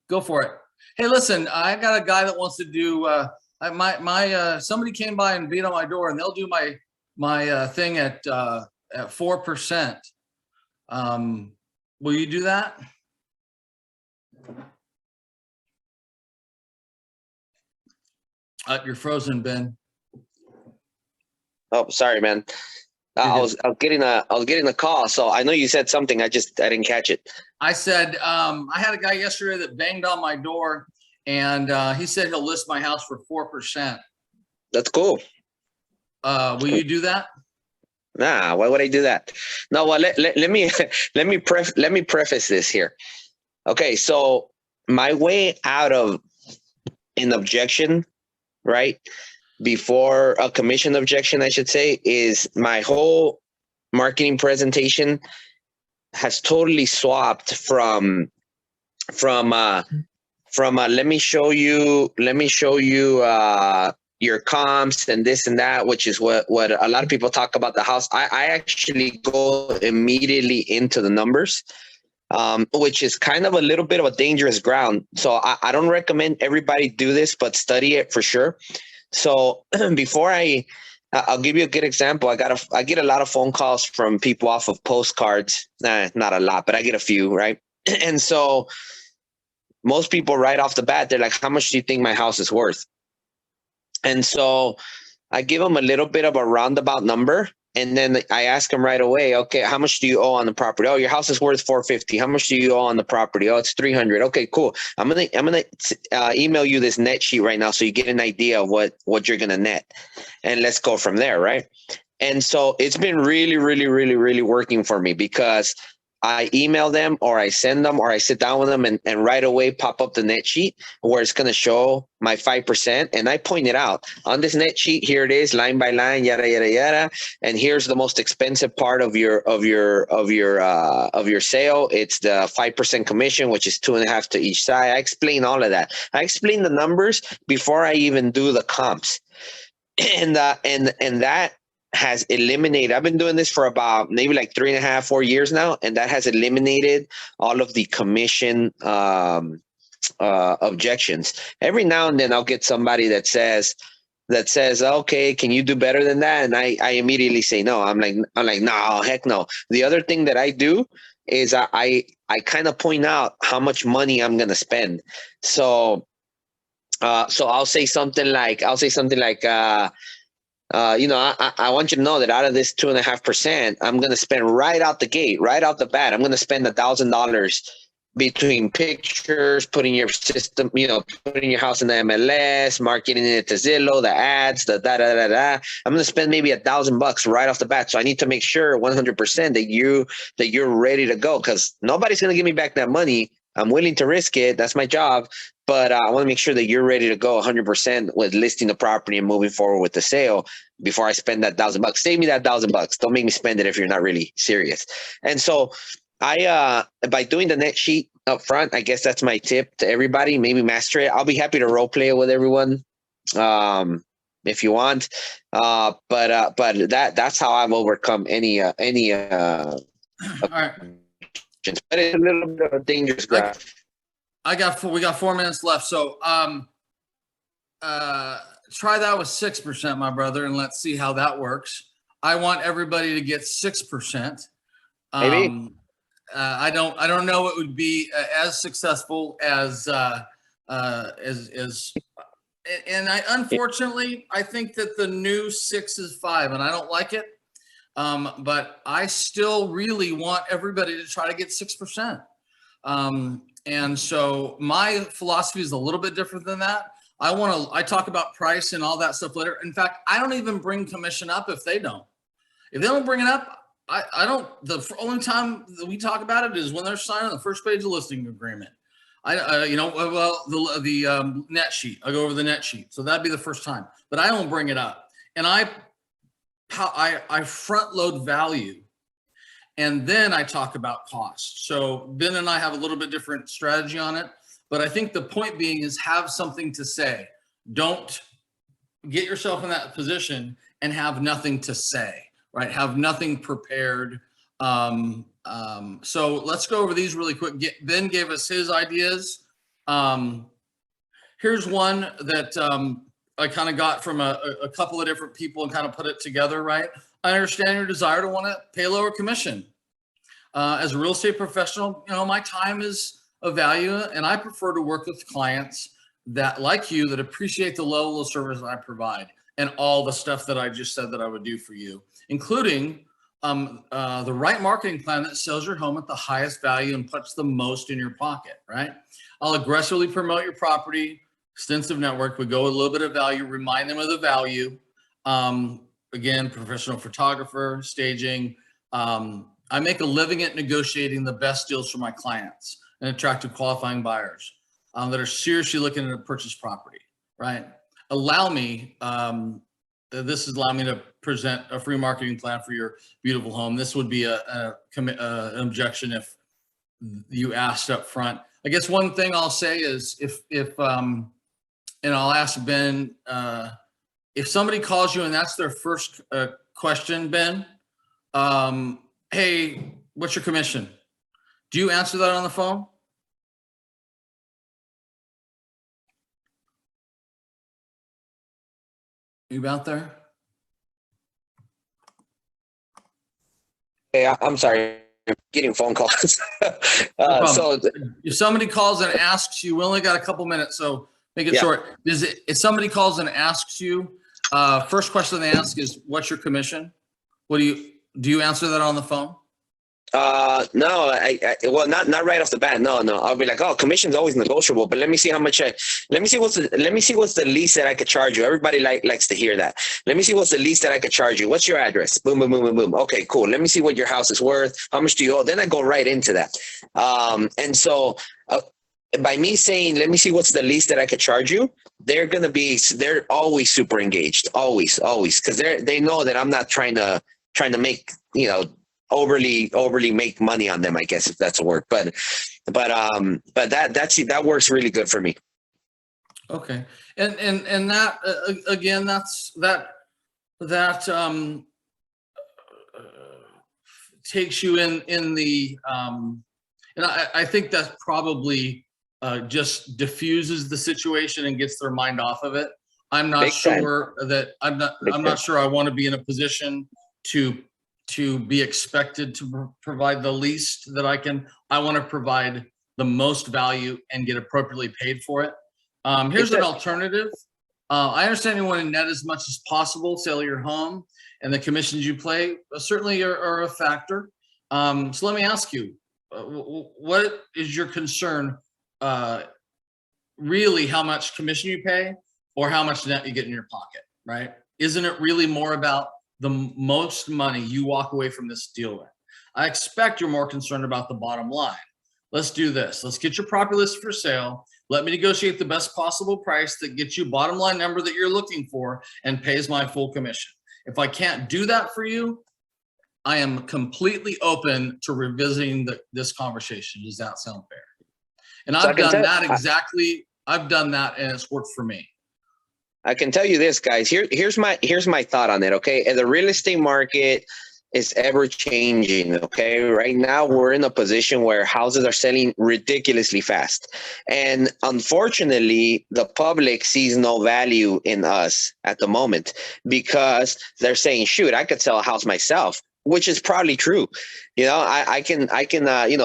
Go for it. Hey, listen, I got a guy that wants to do somebody came by and beat on my door, and they'll do my thing at 4%. Will you do that? You're frozen, Ben. Oh, sorry, man. I was getting a call, so I know you said something. I didn't catch it. I said I had a guy yesterday that banged on my door, and he said he'll list my house for 4%. That's cool. Will you do that? Nah, why would I do that? No, well, let me preface this here. Okay, so my way out of an objection, right, before a commission objection, I should say, is my whole marketing presentation has totally swapped from let me show you your comps and this and that, which is what a lot of people talk about the house. I actually go immediately into the numbers, which is kind of a little bit of a dangerous ground. So I don't recommend everybody do this, but study it for sure. So before I'll give you a good example. I get a lot of phone calls from people off of postcards. Not a lot, but I get a few, right? And so most people right off the bat, they're like, how much do you think my house is worth? And so I give them a little bit of a roundabout number, And then I ask them right away, okay, how much do you owe on the property? Oh, your house is worth 450. How much do you owe on the property? Oh, it's 300. Okay, cool. I'm gonna email you this net sheet right now so you get an idea of what you're gonna net, and let's go from there, right? And so it's been really, really, really, really working for me because I email them or I send them or I sit down with them and right away pop up the net sheet where it's going to show my 5%. And I point it out on this net sheet. Here it is, line by line, yada, yada, yada. And here's the most expensive part of your sale. It's the 5% commission, which is 2.5 to each side. I explain all of that. I explain the numbers before I even do the comps. And that has eliminated, I've been doing this for about maybe like 3.5, 4 years now, and that has eliminated all of the commission objections. Every now and then I'll get somebody that says, okay, can you do better than that? And I immediately say no. I'm like, no, heck no. The other thing that I do is I kind of point out how much money I'm gonna spend. So I'll say something like, I want you to know that out of this 2.5%, I'm going to spend right out the gate, right out the bat. I'm going to spend $1,000 between pictures, putting your system, putting your house in the MLS, marketing it to Zillow, the ads, the da-da-da-da. I'm going to spend maybe $1,000 right off the bat. So I need to make sure 100% that you're ready to go, because nobody's going to give me back that money. I'm willing to risk it. That's my job. But I want to make sure that you're ready to go 100% with listing the property and moving forward with the sale before I spend that $1,000. Save me that $1,000. Don't make me spend it if you're not really serious. And so by doing the net sheet up front, I guess that's my tip to everybody. Maybe master it. I'll be happy to role play it with everyone if you want. But that's how I've overcome any All right. But it's a little bit of a dangerous graph. We got 4 minutes left. So try that with 6%, my brother, and let's see how that works. I want everybody to get 6%. Maybe. I don't know it would be as successful as and unfortunately I think that the new 6 is 5 and I don't like it. But I still really want everybody to try to get 6%. And so my philosophy is a little bit different than that. I talk about price and all that stuff later. In fact, I don't even bring commission up if they don't. If they don't bring it up, I don't. The only time that we talk about it is when they're signing the first page of the listing agreement. The net sheet. I go over the net sheet. So that'd be the first time. But I don't bring it up. And I front load value, and then I talk about cost. So Ben and I have a little bit different strategy on it, but I think the point being is have something to say. Don't get yourself in that position and have nothing to say, right? Have nothing prepared. So let's go over these really quick. Ben gave us his ideas. Here's one that I kind of got from a couple of different people and kind of put it together, right? I understand your desire to want to pay lower commission. As a real estate professional, my time is of value, and I prefer to work with clients that, like you, that appreciate the level of service I provide and all the stuff that I just said that I would do for you, including the right marketing plan that sells your home at the highest value and puts the most in your pocket, right? I'll aggressively promote your property, extensive network. We go with a little bit of value, remind them of the value. Again, professional photographer, staging. I make a living at negotiating the best deals for my clients and attracting qualifying buyers that are seriously looking to purchase property, right? Allow me to present a free marketing plan for your beautiful home. This would be an objection if you asked up front. I guess one thing I'll say is if and I'll ask Ben, if somebody calls you and that's their first question, Ben, hey, what's your commission? Do you answer that on the phone? You out there? Hey, I'm sorry. I'm getting phone calls. So if somebody calls and asks you, we only got a couple minutes, so make it short. If somebody calls and asks you, first question they ask is, what's your commission? What do you answer that on the phone? No, well, not right off the bat. No. I'll be like, oh, commission's always negotiable, but let me see how much let me see what's the least that I could charge you. Everybody likes to hear that. Let me see what's the least that I could charge you. What's your address? Boom, boom, boom, boom, boom. Okay, cool. Let me see what your house is worth. How much do you owe? Then I go right into that. And so by me saying, let me see what's the least that I could charge you, they're always super engaged, always, because they know that I'm not trying to make, overly make money on them, I guess, if that's a word. But that works really good for me. Okay. And that again, that takes you in the and I think that probably just diffuses the situation and gets their mind off of it. I'm not sure that I'm not sure I want to be in a position to be expected to provide the least that I can. I want to provide the most value and get appropriately paid for it. Here's an alternative. I understand you want to net as much as possible, sell your home, and the commissions you pay certainly are a factor. So let me ask you, what is your concern? Really, how much commission you pay or how much net you get in your pocket, right? Isn't it really more about the most money you walk away from this deal with? I expect you're more concerned about the bottom line. Let's do this. Let's get your property listed for sale. Let me negotiate the best possible price that gets you bottom line number that you're looking for and pays my full commission. If I can't do that for you, I am completely open to revisiting this conversation. Does that sound fair? And I've done that exactly. I've done that and it's worked for me. I can tell you this, guys. Here's my thought on it. Okay, and the real estate market is ever changing. Okay, right now we're in a position where houses are selling ridiculously fast, and unfortunately, the public sees no value in us at the moment because they're saying, "Shoot, I could sell a house myself." Which is probably true. I can,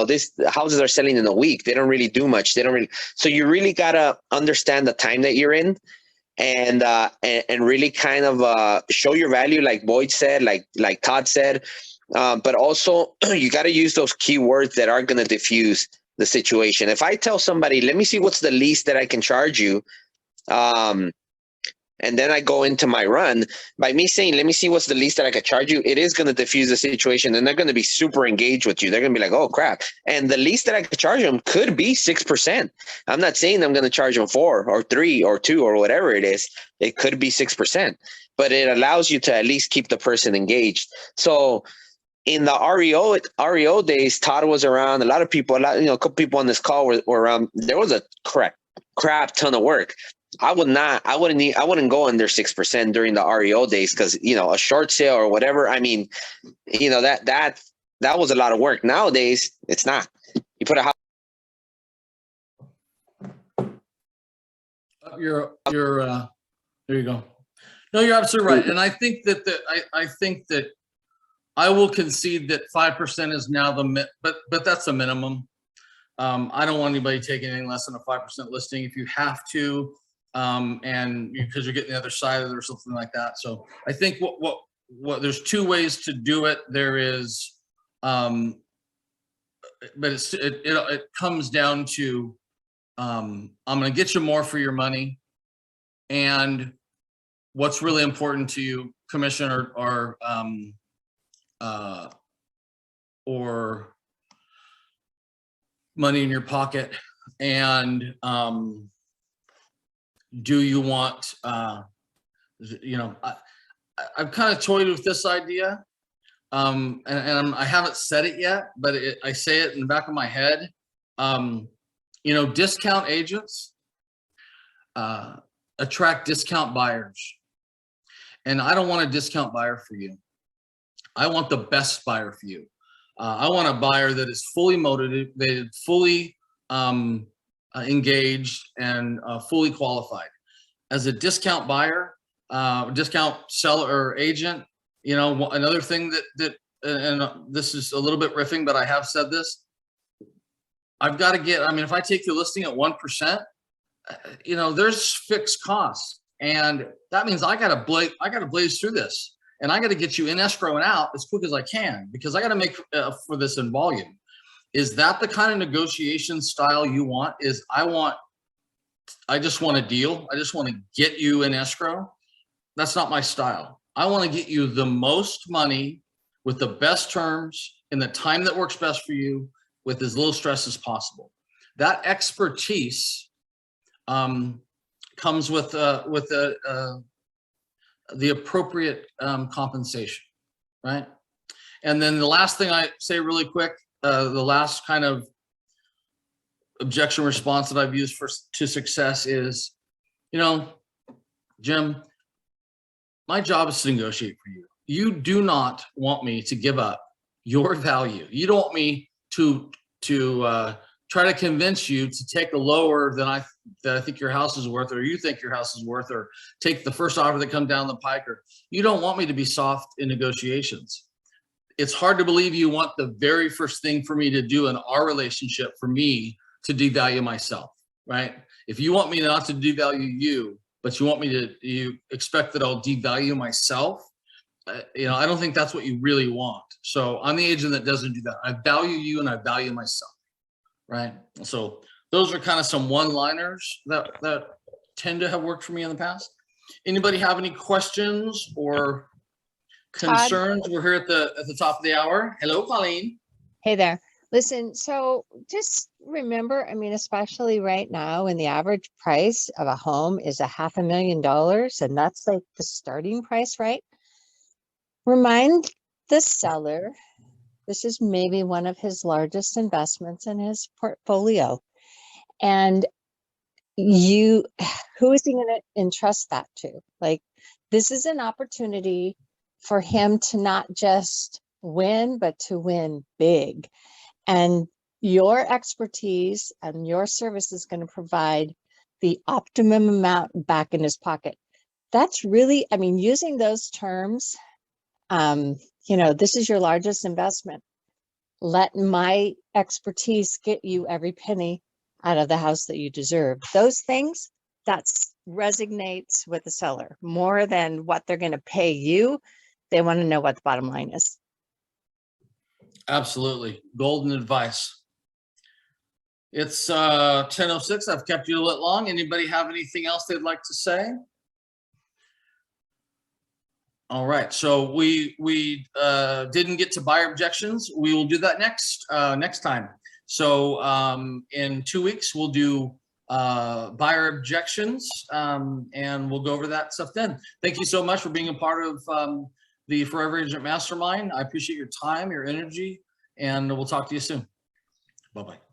this houses are selling in a week. They don't really do much. So you really got to understand the time that you're in and really kind of show your value, like Boyd said, like Todd said, but also you got to use those keywords that are going to diffuse the situation. If I tell somebody, let me see what's the least that I can charge you, and then I go into my run, by me saying, let me see what's the least that I could charge you, it is going to diffuse the situation and they're going to be super engaged with you. They're going to be like, oh crap. And the least that I could charge them could be 6%. I'm not saying I'm going to charge them 4 or 3 or 2 or whatever it is. It could be 6%, but it allows you to at least keep the person engaged. So in the REO days, Todd was around, a lot of people, a couple people on this call were around. There was a crap ton of work. I wouldn't go under 6% during the REO days because, a short sale or whatever. I mean, that was a lot of work. Nowadays, it's not. You put a house. There you go. No, you're absolutely right. And I think that I will concede that 5% is now but that's a minimum. I don't want anybody taking anything less than a 5% listing. If you have to, and because you're getting the other side of it or something like that. So I think what there's 2 ways to do it. There is, but it comes down to, I'm going to get you more for your money, and what's really important to you, commission or money in your pocket, and do you want, I've kind of toyed with this idea, and I haven't said it yet, but I say it in the back of my head. Discount agents attract discount buyers, and I don't want a discount buyer for you. I want the best buyer for you. I want a buyer that is fully motivated, fully engaged, and fully qualified. As a discount buyer, discount seller or agent, another thing that and this is a little bit riffing, but I have said this. I've got to get. I mean, if I take the listing at 1%, there's fixed costs, and that means I got to blaze through this. and I got to get you in escrow and out as quick as I can because I got to make for this in volume. Is that the kind of negotiation style you want? I just want a deal. I just want to get you in escrow. That's not my style. I want to get you the most money with the best terms in the time that works best for you with as little stress as possible. That expertise comes with the appropriate compensation, right? And then the last thing I say really quick, the last kind of objection response that I've used to success is, you know, Jim, my job is to negotiate for you. You do not want me to give up your value. You don't want me to try to convince you to take a lower than I think your house is worth, or you think your house is worth, or take the first offer that comes down the pike. Or you don't want me to be soft in negotiations. It's hard to believe you want the very first thing for me to do in our relationship for me to devalue myself, right? If you want me not to devalue you, but you expect that I'll devalue myself, you know, I don't think that's what you really want. So I'm the agent that doesn't do that. I value you and I value myself, right? So those are kind of some one-liners that tend to have worked for me in the past. Anybody have any questions or concerns? We're here at the top of the hour. Hello, Colleen. Hey there. Listen, so just remember, I mean, especially right now when the average price of a home is $500,000, and that's like the starting price, right? Remind the seller, this is maybe one of his largest investments in his portfolio. And who is he going to entrust that to? Like, this is an opportunity for him to not just win, but to win big. And your expertise and your service is going to provide the optimum amount back in his pocket. That's really, I mean, using those terms, you know, this is your largest investment. Let my expertise get you every penny out of the house that you deserve. Those things, that resonates with the seller more than what they're going to pay you. They want to know what the bottom line is. Absolutely. Golden advice. It's 10:06. I've kept you a little long. Anybody have anything else they'd like to say? All right. So we didn't get to buyer objections. We will do that next time. So in 2 weeks, we'll do buyer objections, and we'll go over that stuff then. Thank you so much for being a part of the Forever Agent Mastermind. I appreciate your time, your energy, and we'll talk to you soon. Bye-bye.